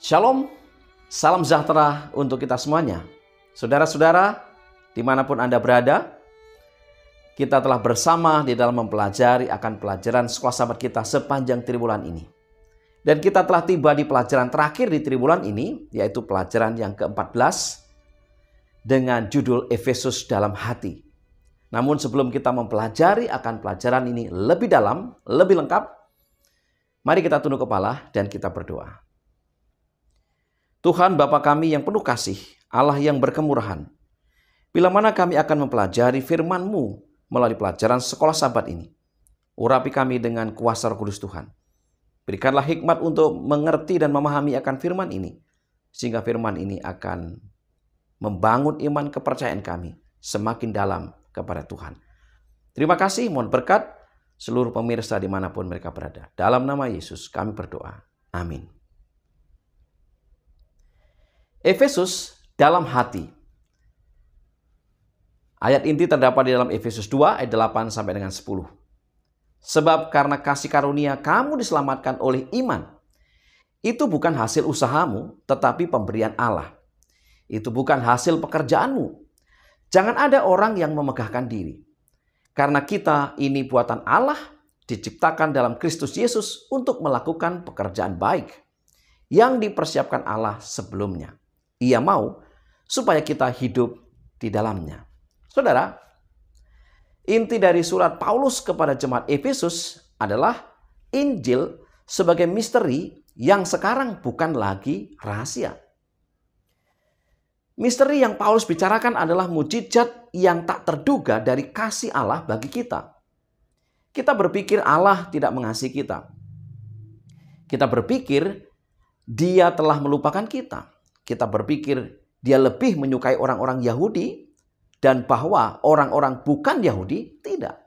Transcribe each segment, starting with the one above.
Shalom, salam sejahtera untuk kita semuanya. Saudara-saudara, dimanapun Anda berada, kita telah bersama di dalam mempelajari akan pelajaran sekolah sahabat kita sepanjang triwulan ini. Dan kita telah tiba di pelajaran terakhir di triwulan ini, yaitu pelajaran yang ke-14 dengan judul Efesus dalam hati. Namun sebelum kita mempelajari akan pelajaran ini lebih dalam, lebih lengkap, mari kita tunduk kepala dan kita berdoa. Tuhan Bapa kami yang penuh kasih, Allah yang berkemurahan, bila mana kami akan mempelajari firman-Mu melalui pelajaran sekolah sahabat ini, urapi kami dengan kuasa Roh Kudus Tuhan. Berikanlah hikmat untuk mengerti dan memahami akan firman ini, sehingga firman ini akan membangun iman kepercayaan kami semakin dalam kepada Tuhan. Terima kasih, mohon berkat seluruh pemirsa dimanapun mereka berada. Dalam nama Yesus kami berdoa. Amin. Efesus dalam hati. Ayat inti terdapat di dalam Efesus 2 ayat 8 sampai dengan 10. Sebab karena kasih karunia kamu diselamatkan oleh iman. Itu bukan hasil usahamu, tetapi pemberian Allah. Itu bukan hasil pekerjaanmu. Jangan ada orang yang memegahkan diri. Karena kita ini buatan Allah, diciptakan dalam Kristus Yesus untuk melakukan pekerjaan baik yang dipersiapkan Allah sebelumnya. Ia mau supaya kita hidup di dalamnya. Saudara, inti dari surat Paulus kepada jemaat Efesus adalah Injil sebagai misteri yang sekarang bukan lagi rahasia. Misteri yang Paulus bicarakan adalah mukjizat yang tak terduga dari kasih Allah bagi kita. Kita berpikir Allah tidak mengasihi kita. Kita berpikir Dia telah melupakan kita. Kita berpikir Dia lebih menyukai orang-orang Yahudi dan bahwa orang-orang bukan Yahudi tidak.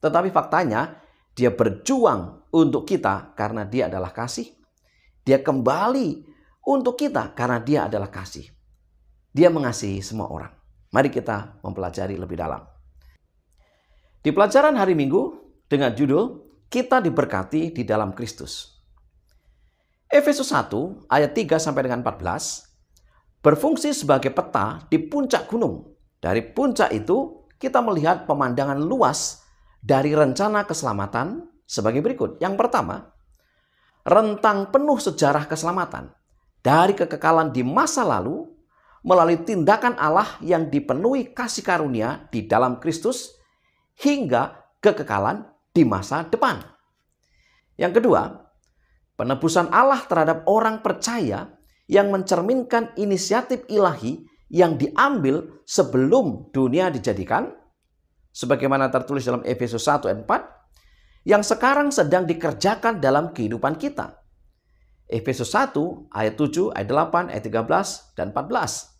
Tetapi faktanya Dia berjuang untuk kita karena Dia adalah kasih. Dia kembali untuk kita karena Dia adalah kasih. Dia mengasihi semua orang. Mari kita mempelajari lebih dalam. Di pelajaran hari Minggu dengan judul Kita Diberkati di dalam Kristus. Efesus 1 ayat 3 sampai dengan 14 berfungsi sebagai peta di puncak gunung. Dari puncak itu kita melihat pemandangan luas dari rencana keselamatan sebagai berikut. Yang pertama, rentang penuh sejarah keselamatan dari kekekalan di masa lalu melalui tindakan Allah yang dipenuhi kasih karunia di dalam Kristus hingga kekekalan di masa depan. Yang kedua, penebusan Allah terhadap orang percaya yang mencerminkan inisiatif ilahi yang diambil sebelum dunia dijadikan, sebagaimana tertulis dalam Efesus 1 ayat 4, yang sekarang sedang dikerjakan dalam kehidupan kita. Efesus 1 ayat 7, ayat 8, ayat 13, dan 14.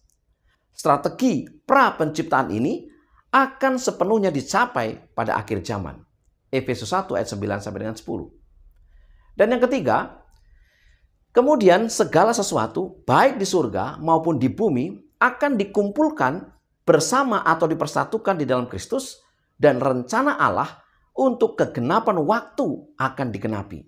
Strategi pra-penciptaan ini akan sepenuhnya dicapai pada akhir zaman. Efesus 1 ayat 9 sampai dengan 10. Dan yang ketiga, kemudian segala sesuatu baik di surga maupun di bumi akan dikumpulkan bersama atau dipersatukan di dalam Kristus dan rencana Allah untuk kegenapan waktu akan digenapi.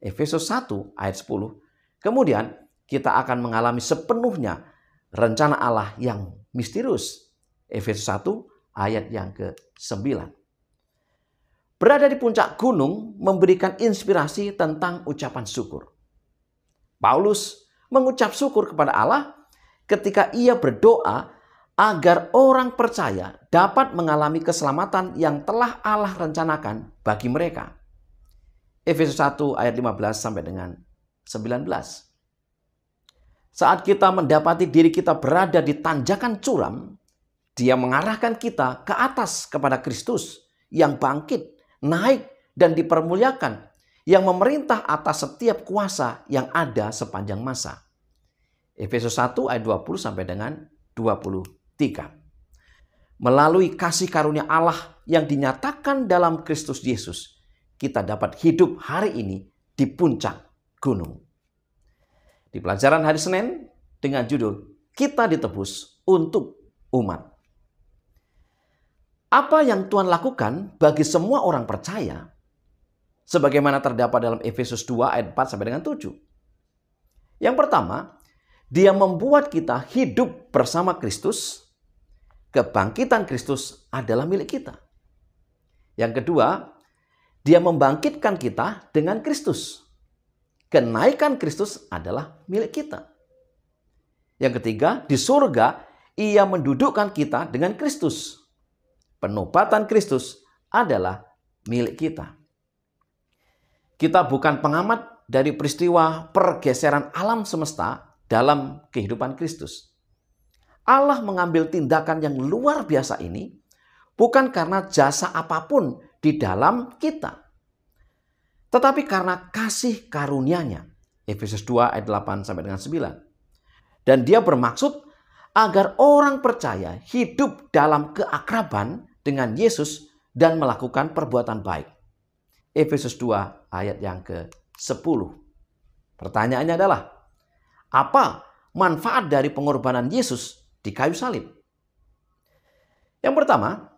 Efesus 1 ayat 10. Kemudian kita akan mengalami sepenuhnya rencana Allah yang misterius. Efesus 1 ayat yang ke-9. Berada di puncak gunung memberikan inspirasi tentang ucapan syukur. Paulus mengucap syukur kepada Allah ketika ia berdoa agar orang percaya dapat mengalami keselamatan yang telah Allah rencanakan bagi mereka. Efesus 1 ayat 15 sampai dengan 19. Saat kita mendapati diri kita berada di tanjakan curam, Dia mengarahkan kita ke atas kepada Kristus yang bangkit, naik dan dipermuliakan, yang memerintah atas setiap kuasa yang ada sepanjang masa. Efesus 1 ayat 20 sampai dengan 23. Melalui kasih karunia Allah yang dinyatakan dalam Kristus Yesus, kita dapat hidup hari ini di puncak gunung. Di pelajaran hari Senin dengan judul Kita Ditebus untuk Umat. Apa yang Tuhan lakukan bagi semua orang percaya sebagaimana terdapat dalam Efesus 2 ayat 4 sampai dengan 7. Yang pertama, Dia membuat kita hidup bersama Kristus. Kebangkitan Kristus adalah milik kita. Yang kedua, Dia membangkitkan kita dengan Kristus. Kenaikan Kristus adalah milik kita. Yang ketiga, di surga Ia mendudukkan kita dengan Kristus. Penobatan Kristus adalah milik kita. Kita bukan pengamat dari peristiwa pergeseran alam semesta dalam kehidupan Kristus. Allah mengambil tindakan yang luar biasa ini bukan karena jasa apapun di dalam kita, tetapi karena kasih karunia-Nya. Efesus 2 ayat 8 sampai dengan 9. Dan Dia bermaksud agar orang percaya hidup dalam keakraban dengan Yesus dan melakukan perbuatan baik. Efesus 2 ayat yang ke-10. Pertanyaannya adalah, apa manfaat dari pengorbanan Yesus di kayu salib? Yang pertama,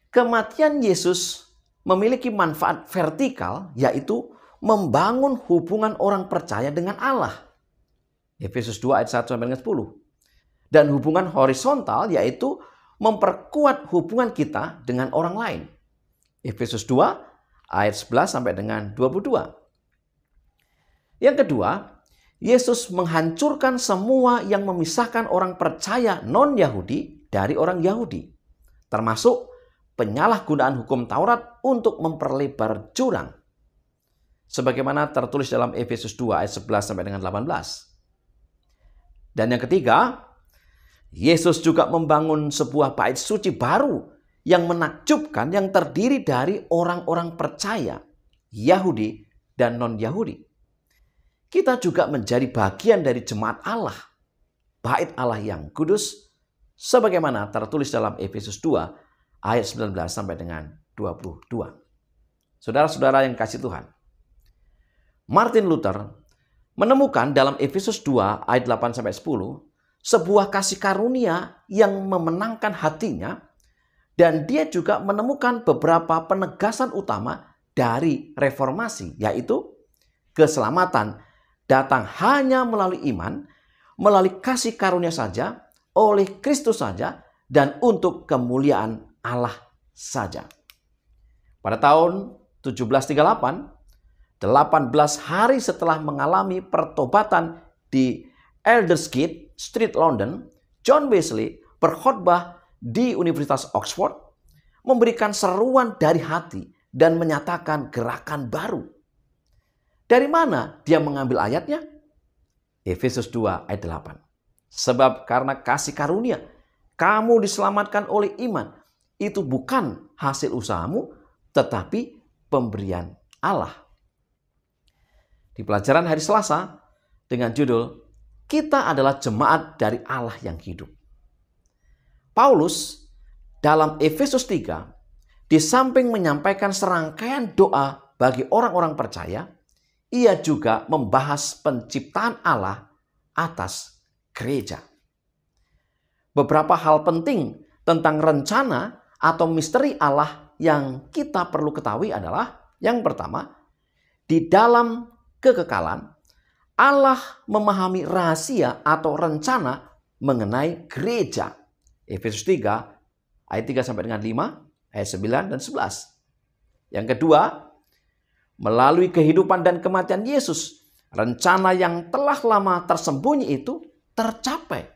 kematian Yesus memiliki manfaat vertikal, yaitu membangun hubungan orang percaya dengan Allah. Efesus 2 ayat 1 sampai dengan 10. Dan hubungan horizontal, yaitu memperkuat hubungan kita dengan orang lain. Efesus 2 ayat 11 sampai dengan 22. Yang kedua, Yesus menghancurkan semua yang memisahkan orang percaya non-Yahudi dari orang Yahudi, termasuk penyalahgunaan hukum Taurat untuk memperlebar jurang, sebagaimana tertulis dalam Efesus 2 ayat 11 sampai dengan 18. Dan yang ketiga, Yesus juga membangun sebuah bait suci baru yang menakjubkan, yang terdiri dari orang-orang percaya, Yahudi dan non-Yahudi. Kita juga menjadi bagian dari jemaat Allah, bait Allah yang kudus, sebagaimana tertulis dalam Efesus 2 ayat 19 sampai dengan 22. Saudara-saudara yang kasih Tuhan, Martin Luther menemukan dalam Efesus 2 ayat 8 sampai 10 sebuah kasih karunia yang memenangkan hatinya, dan dia juga menemukan beberapa penegasan utama dari reformasi, yaitu keselamatan datang hanya melalui iman, melalui kasih karunia saja, oleh Kristus saja, dan untuk kemuliaan Allah saja. Pada tahun 1738, 18 hari setelah mengalami pertobatan di Aldersgate Street, London, John Wesley berkhotbah di Universitas Oxford, memberikan seruan dari hati dan menyatakan gerakan baru. Dari mana dia mengambil ayatnya? Efesus 2 ayat 8. Sebab karena kasih karunia, kamu diselamatkan oleh iman. Itu bukan hasil usahamu, tetapi pemberian Allah. Di pelajaran hari Selasa dengan judul, kita adalah jemaat dari Allah yang hidup. Paulus dalam Efesus 3, di samping menyampaikan serangkaian doa bagi orang-orang percaya, ia juga membahas penciptaan Allah atas gereja. Beberapa hal penting tentang rencana atau misteri Allah yang kita perlu ketahui adalah, yang pertama, di dalam kekekalan, Allah memahami rahasia atau rencana mengenai gereja. Efesus 3 ayat 3 sampai dengan 5, ayat 9 dan 11. Yang kedua, melalui kehidupan dan kematian Yesus, rencana yang telah lama tersembunyi itu tercapai.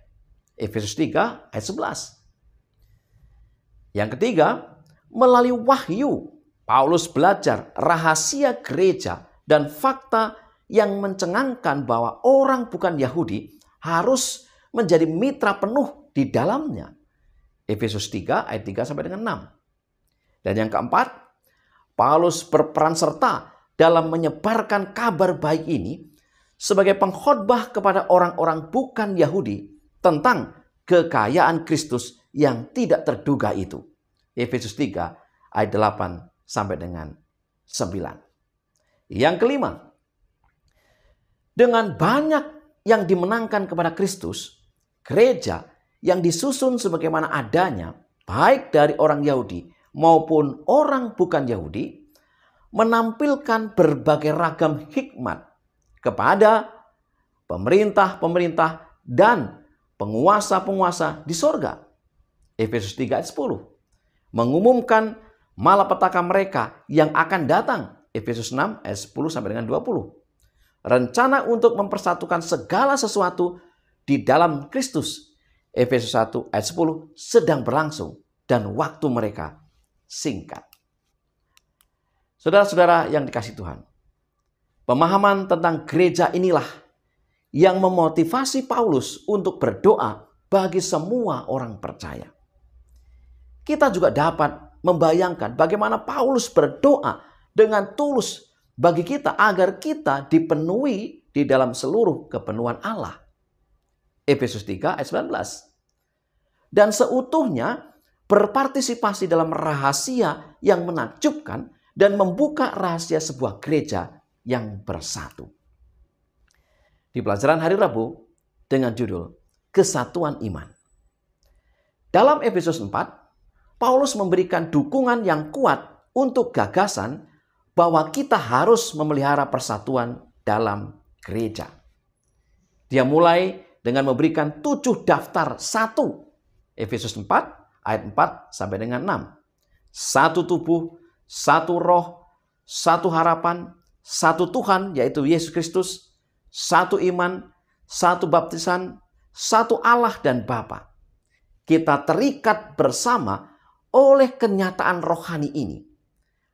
Efesus 3 ayat 11. Yang ketiga, melalui wahyu, Paulus belajar rahasia gereja dan fakta yang mencengangkan bahwa orang bukan Yahudi harus menjadi mitra penuh di dalamnya. Efesus 3 ayat 3 sampai dengan 6. Dan yang keempat, Paulus berperan serta dalam menyebarkan kabar baik ini sebagai pengkhotbah kepada orang-orang bukan Yahudi tentang kekayaan Kristus yang tidak terduga itu. Efesus 3 ayat 8 sampai dengan 9. Yang kelima, dengan banyak yang dimenangkan kepada Kristus, gereja yang disusun sebagaimana adanya, baik dari orang Yahudi maupun orang bukan Yahudi, menampilkan berbagai ragam hikmat kepada pemerintah-pemerintah, dan penguasa-penguasa di sorga. Efesus 3 ayat 10. Mengumumkan malapetaka mereka yang akan datang. Efesus 6 ayat 10 sampai dengan 20. Rencana untuk mempersatukan segala sesuatu di dalam Kristus. Efesus 1 ayat 10 sedang berlangsung dan waktu mereka singkat. Saudara-saudara yang dikasihi Tuhan, pemahaman tentang gereja inilah yang memotivasi Paulus untuk berdoa bagi semua orang percaya. Kita juga dapat membayangkan bagaimana Paulus berdoa dengan tulus bagi kita agar kita dipenuhi di dalam seluruh kepenuhan Allah. Efesus 3 ayat 19. Dan seutuhnya berpartisipasi dalam rahasia yang menakjubkan dan membuka rahasia sebuah gereja yang bersatu. Di pelajaran hari Rabu dengan judul Kesatuan Iman. Dalam Efesus 4, Paulus memberikan dukungan yang kuat untuk gagasan bahwa kita harus memelihara persatuan dalam gereja. Dia mulai dengan memberikan 7 daftar satu. Efesus 4 ayat 4 sampai dengan 6. Satu tubuh, satu roh, satu harapan, satu Tuhan yaitu Yesus Kristus, satu iman, satu baptisan, satu Allah dan Bapa. Kita terikat bersama oleh kenyataan rohani ini.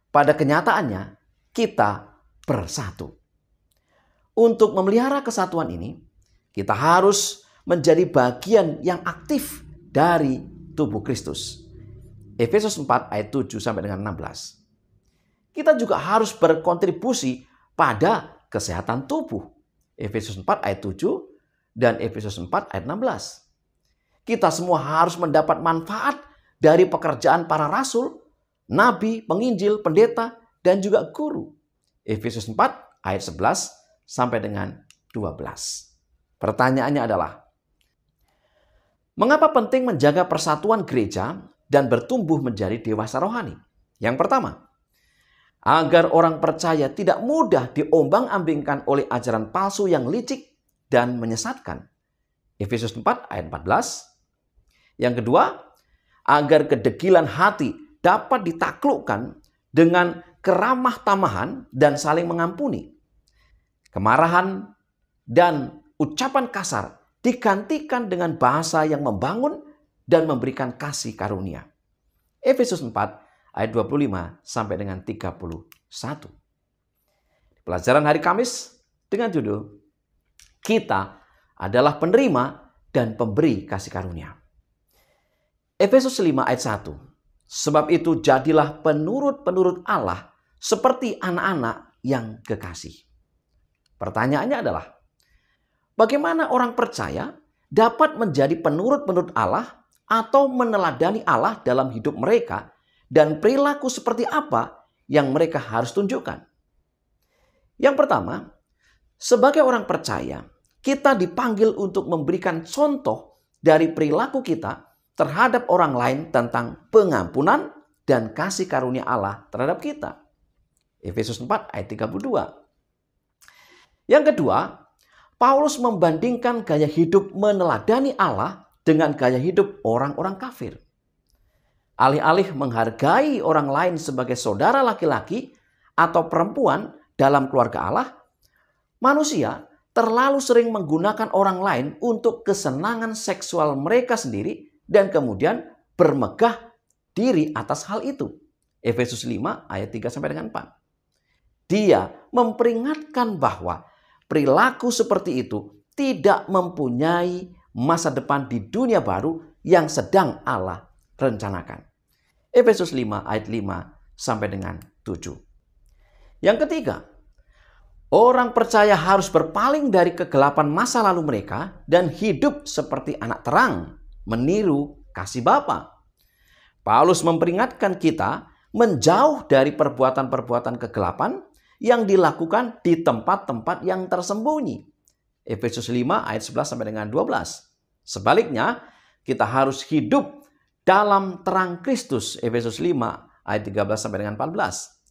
Pada kenyataannya kita bersatu. Untuk memelihara kesatuan ini, kita harus menjadi bagian yang aktif dari tubuh Kristus. Efesus 4 ayat 7 sampai dengan 16. Kita juga harus berkontribusi pada kesehatan tubuh. Efesus 4 ayat 7 dan Efesus 4 ayat 16. Kita semua harus mendapat manfaat dari pekerjaan para rasul, nabi, penginjil, pendeta, dan juga guru. Efesus 4 ayat 11 sampai dengan 12. Pertanyaannya adalah, mengapa penting menjaga persatuan gereja dan bertumbuh menjadi dewasa rohani? Yang pertama, agar orang percaya tidak mudah diombang-ambingkan oleh ajaran palsu yang licik dan menyesatkan. Efesus 4 ayat 14. Yang kedua, agar kedegilan hati dapat ditaklukkan dengan keramah tamahan dan saling mengampuni. Kemarahan dan ucapan kasar digantikan dengan bahasa yang membangun dan memberikan kasih karunia. Efesus 4 ayat 25 sampai dengan 31. Pelajaran hari Kamis dengan judul Kita adalah penerima dan pemberi kasih karunia. Efesus 5 ayat 1. Sebab itu jadilah penurut-penurut Allah seperti anak-anak yang kekasih. Pertanyaannya adalah, bagaimana orang percaya dapat menjadi penurut-penurut Allah atau meneladani Allah dalam hidup mereka, dan perilaku seperti apa yang mereka harus tunjukkan? Yang pertama, sebagai orang percaya, kita dipanggil untuk memberikan contoh dari perilaku kita terhadap orang lain tentang pengampunan dan kasih karunia Allah terhadap kita. Efesus 4 ayat 32. Yang kedua, Paulus membandingkan gaya hidup meneladani Allah dengan gaya hidup orang-orang kafir. Alih-alih menghargai orang lain sebagai saudara laki-laki atau perempuan dalam keluarga Allah, manusia terlalu sering menggunakan orang lain untuk kesenangan seksual mereka sendiri dan kemudian bermegah diri atas hal itu. Efesus 5 ayat 3 sampai dengan 4. Dia memperingatkan bahwa perilaku seperti itu tidak mempunyai masa depan di dunia baru yang sedang Allah rencanakan. Efesus 5 ayat 5 sampai dengan 7. Yang ketiga, orang percaya harus berpaling dari kegelapan masa lalu mereka dan hidup seperti anak terang, meniru kasih Bapa. Paulus memperingatkan kita menjauh dari perbuatan-perbuatan kegelapan yang dilakukan di tempat-tempat yang tersembunyi. Efesus 5 ayat 11 sampai dengan 12. Sebaliknya, kita harus hidup dalam terang Kristus. Efesus 5 ayat 13 sampai dengan 14.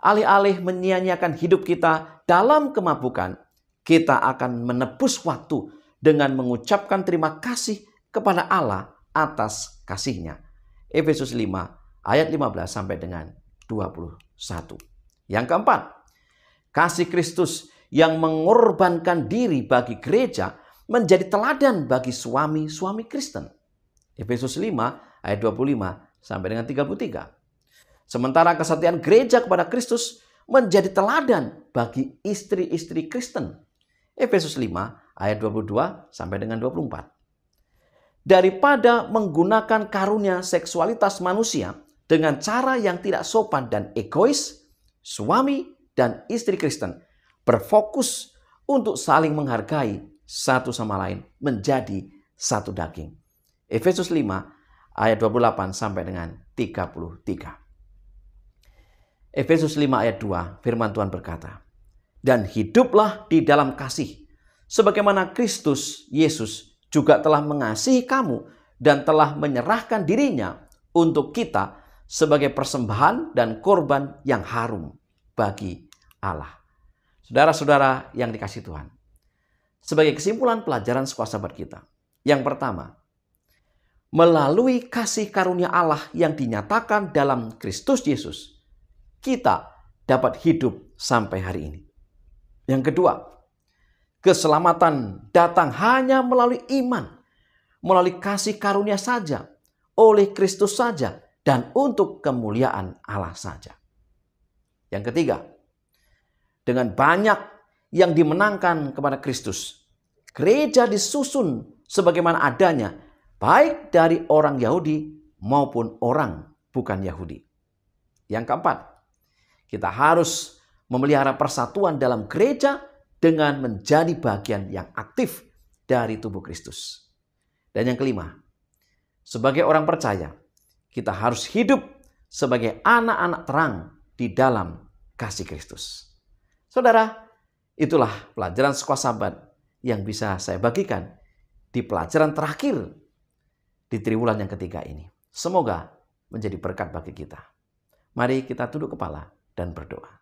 Alih-alih menyia-nyiakan hidup kita dalam kemabukan, kita akan menebus waktu dengan mengucapkan terima kasih kepada Allah atas kasih-Nya. Efesus 5 ayat 15 sampai dengan 21. Yang keempat, kasih Kristus yang mengorbankan diri bagi gereja menjadi teladan bagi suami-suami Kristen. Efesus 5 ayat 25 sampai dengan 33. Sementara kesetiaan gereja kepada Kristus menjadi teladan bagi istri-istri Kristen. Efesus 5 ayat 22 sampai dengan 24. Daripada menggunakan karunia seksualitas manusia dengan cara yang tidak sopan dan egois, suami dan istri Kristen berfokus untuk saling menghargai satu sama lain menjadi satu daging. Efesus 5 ayat 28 sampai dengan 33. Efesus 5 ayat 2, firman Tuhan berkata, "Dan hiduplah di dalam kasih, sebagaimana Kristus Yesus juga telah mengasihi kamu dan telah menyerahkan dirinya untuk kita sebagai persembahan dan korban yang harum bagi Allah." Saudara-saudara yang dikasihi Tuhan, sebagai kesimpulan pelajaran sekolah sahabat kita, yang pertama, melalui kasih karunia Allah yang dinyatakan dalam Kristus Yesus, kita dapat hidup sampai hari ini. Yang kedua, keselamatan datang hanya melalui iman, melalui kasih karunia saja, oleh Kristus saja, dan untuk kemuliaan Allah saja. Yang ketiga, dengan banyak yang dimenangkan kepada Kristus, gereja disusun sebagaimana adanya, baik dari orang Yahudi maupun orang bukan Yahudi. Yang keempat, kita harus memelihara persatuan dalam gereja dengan menjadi bagian yang aktif dari tubuh Kristus. Dan yang kelima, sebagai orang percaya, kita harus hidup sebagai anak-anak terang di dalam kasih Kristus. Saudara, itulah pelajaran sekolah sahabat yang bisa saya bagikan di pelajaran terakhir di triwulan yang ketiga ini. Semoga menjadi berkat bagi kita. Mari kita tunduk kepala dan berdoa.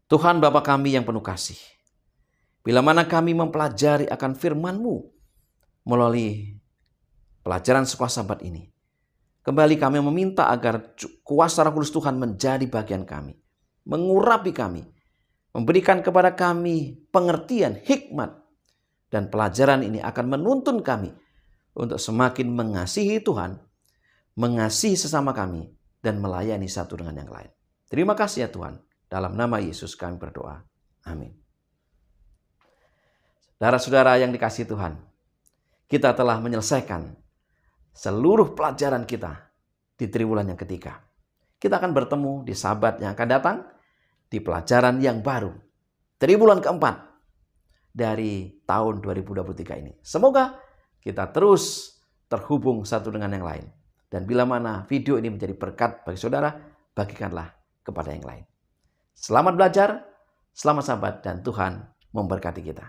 Tuhan Bapa kami yang penuh kasih, bila mana kami mempelajari akan firman-Mu melalui pelajaran sekolah sahabat ini, kembali kami meminta agar kuasa Roh Kudus Tuhan menjadi bagian kami, mengurapi kami, memberikan kepada kami pengertian, hikmat, dan pelajaran ini akan menuntun kami untuk semakin mengasihi Tuhan, mengasihi sesama kami, dan melayani satu dengan yang lain. Terima kasih ya Tuhan. Dalam nama Yesus kami berdoa. Amin. Saudara-saudara yang dikasihi Tuhan, kita telah menyelesaikan seluruh pelajaran kita di triwulan yang ketiga. Kita akan bertemu di Sabat yang akan datang di pelajaran yang baru, triwulan keempat dari tahun 2023 ini. Semoga kita terus terhubung satu dengan yang lain. Dan bila mana video ini menjadi berkat bagi saudara, bagikanlah kepada yang lain. Selamat belajar, selamat sahabat, dan Tuhan memberkati kita.